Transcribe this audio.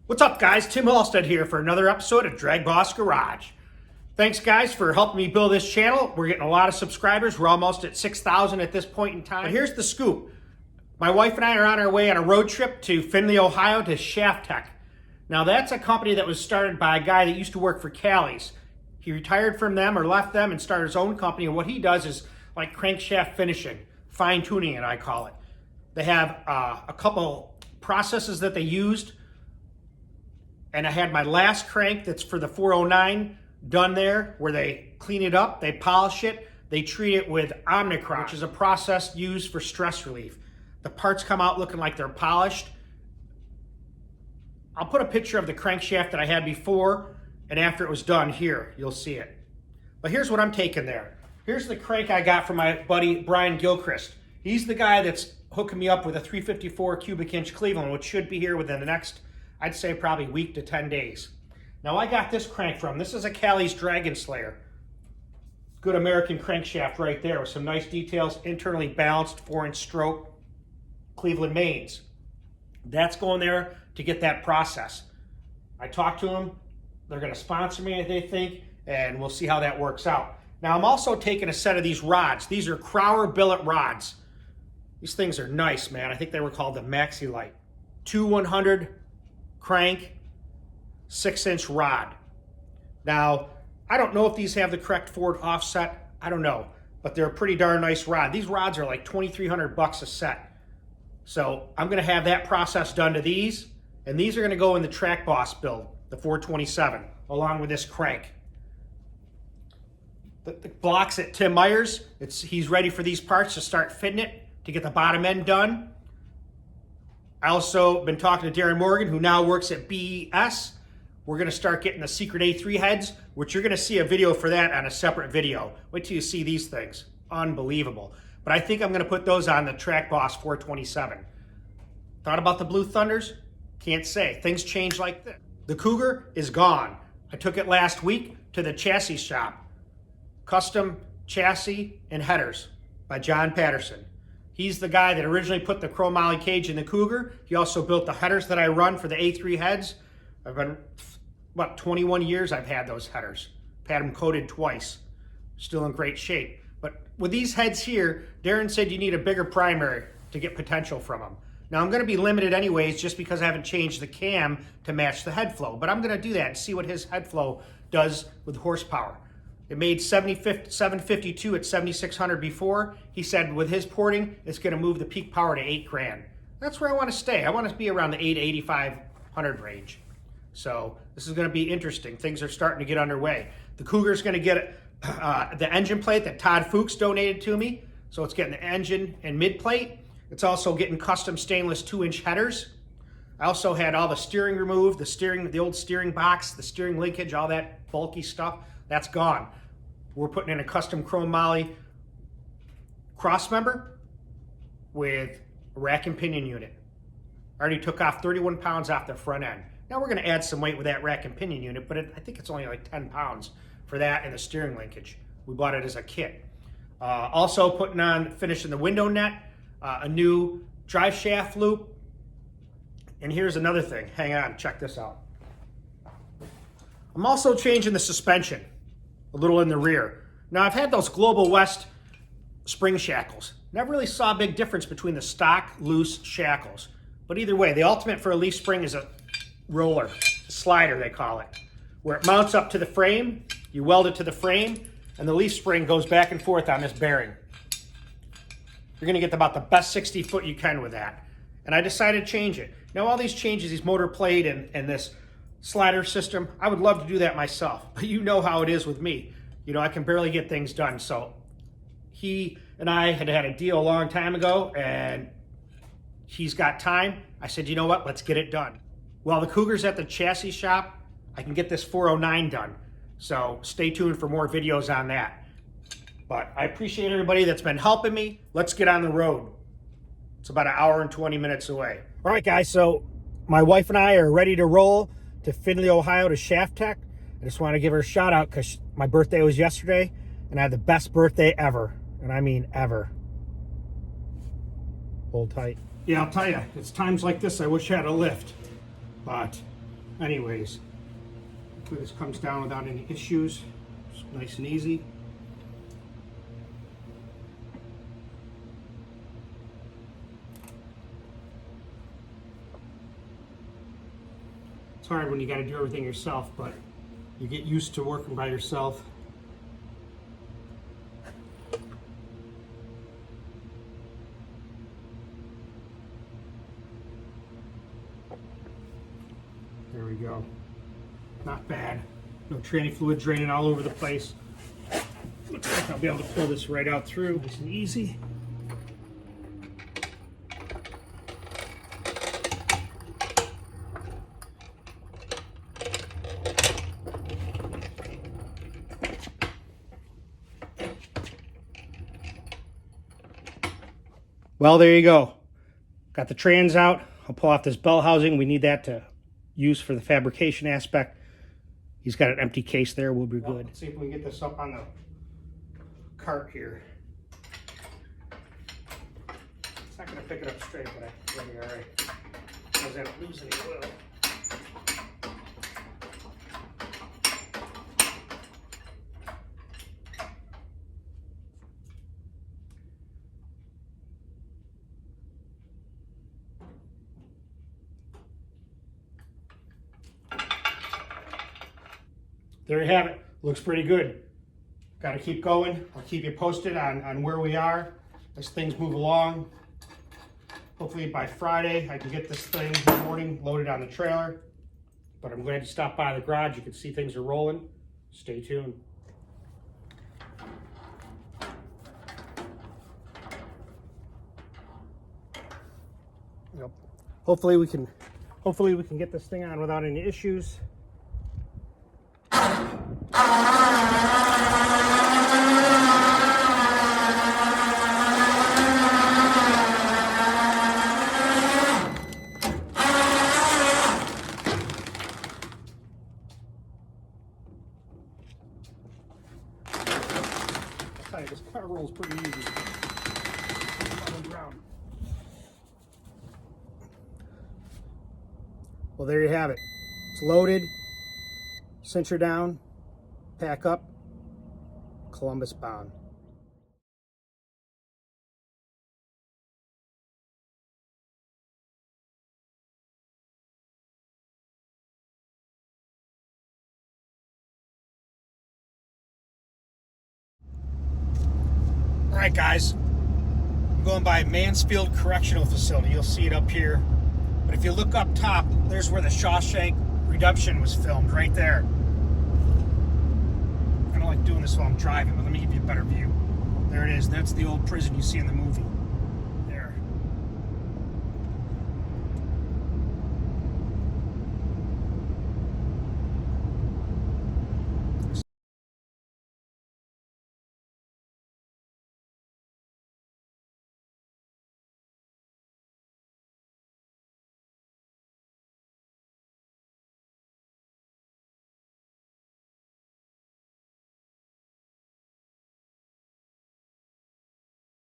What's up, guys? Tim Halstead here for another episode of DragBoss Garage. Thanks, guys, for helping me build this channel. We're getting a lot of subscribers. We're almost at 6,000 at this point in time. But here's the scoop. My wife and I are on our way on a road trip to Findlay, Ohio to Shaft Tech. Now, that's a company that was started by a guy that used to work for Callies. He retired from them or left them and started his own company. And what he does is like crankshaft finishing, fine-tuning it, I call it. They have a couple processes that they used. And I had my last crank that's for the 409 done there, where they clean it up, they polish it, they treat it with Omnicron, which is a process used for stress relief. The parts come out looking like they're polished. I'll put a picture of the crankshaft that I had before and after it was done here. You'll see it. But here's what I'm taking there. Here's the crank I got from my buddy Brian Gilchrist. He's the guy that's hooking me up with a 354 cubic inch Cleveland, which should be here within the next, I'd say, probably week to 10 days. Now, I got this crank from, this is a Callies Dragon Slayer. Good American crankshaft right there with some nice details, internally balanced 4-inch stroke Cleveland mains. That's going there to get that process. I talked to them. They're going to sponsor me, they think, and we'll see how that works out. Now, I'm also taking a set of these rods. These are Crower billet rods. These things are nice, man. I think they were called the Maxi Light. 2-100 crank, 6-inch rod. Now, I don't know if these have the correct forward offset. I don't know, but they're a pretty darn nice rod. These rods are like $2,300 a set. So I'm going to have that process done to these, and these are going to go in the DragBoss build, the 427, along with this crank. The blocks at Tim Myers, he's ready for these parts to start fitting it to get the bottom end done. I also been talking to Darren Morgan, who now works at BES. We're going to start getting the secret A3 heads, which you're going to see a video for that on a separate video. Wait till you see these things. Unbelievable. But I think I'm going to put those on the DragBoss 427. Thought about the Blue Thunders? Can't say. Things change like this. The Cougar is gone. I took it last week to the chassis shop. Custom Chassis and Headers by John Patterson. He's the guy that originally put the chromoly cage in the Cougar. He also built the headers that I run for the A3 heads. I've been, 21 years I've had those headers. I've had them coated twice. Still in great shape. But with these heads here, Darren said you need a bigger primary to get potential from them. Now, I'm going to be limited anyways just because I haven't changed the cam to match the head flow. But I'm going to do that and see what his head flow does with horsepower. It made 752 at 7,600 before. He said with his porting, it's going to move the peak power to 8 grand. That's where I want to stay. I want to be around the 8,500 range. So this is going to be interesting. Things are starting to get underway. The Cougar's going to get the engine plate that Todd Fuchs donated to me. So it's getting the engine and mid plate. It's also getting custom stainless 2-inch headers. I also had all the steering removed, the old steering box, the steering linkage, all that bulky stuff. That's gone. We're putting in a custom chrome moly cross member with a rack and pinion unit. I already took off 31 pounds off the front end. Now we're going to add some weight with that rack and pinion unit, but I think it's only like 10 pounds for that and the steering linkage. We bought it as a kit. Also finishing the window net, a new drive shaft loop. And here's another thing. Hang on, check this out. I'm also changing the suspension a little in the rear. Now, I've had those Global West spring shackles. Never really saw a big difference between the stock loose shackles. But either way, the ultimate for a leaf spring is a roller, slider they call it, where it mounts up to the frame, you weld it to the frame, and the leaf spring goes back and forth on this bearing. You're going to get about the best 60 foot you can with that. And I decided to change it. Now, all these changes, these motor plate and this slider system, I would love to do that myself, but you know how it is with me. You know, I can barely get things done. So he and I had a deal a long time ago, and he's got time. I said, you know what, let's get it done. While the Cougar's at the chassis shop, I can get this 409 done. So stay tuned for more videos on that. But I appreciate everybody that's been helping me. Let's get on the road. It's about an hour and 20 minutes away. All right, guys, so my wife and I are ready to roll to Findlay, Ohio to Shaft Tech. I just want to give her a shout out because my birthday was yesterday and I had the best birthday ever. And I mean ever. Hold tight. Yeah, I'll tell you, it's times like this I wish I had a lift. But Anyways, hopefully this comes down without any issues. It's nice and easy. It's hard when you got to do everything yourself, but you get used to working by yourself. There we go. Not bad. No tranny fluid draining all over the place. Looks like I'll be able to pull this right out through. Nice and easy. Well, there you go. Got the trans out. I'll pull off this belt housing. We need that to use for the fabrication aspect. He's got an empty case there. We'll be good. Let's see if we can get this up on the cart here. It's not going to pick it up straight, but it'll be all right. Because I don't lose any oil. There you have it. Looks pretty good. Got to keep going. I'll keep you posted on where we are as things move along. Hopefully by Friday I can get this thing in the morning loaded on the trailer. But I'm glad you stopped by the garage. You can see things are rolling. Stay tuned. Yep. Hopefully we can get this thing on without any issues. This car rolls pretty easy. Well, there you have it. It's loaded. Cincher down. Pack up. Columbus bound. All right, guys, I'm going by Mansfield Correctional Facility. You'll see it up here. But if you look up top, there's where the Shawshank Redemption was filmed, right there. I don't like doing this while I'm driving, but let me give you a better view. There it is. That's the old prison you see in the movie.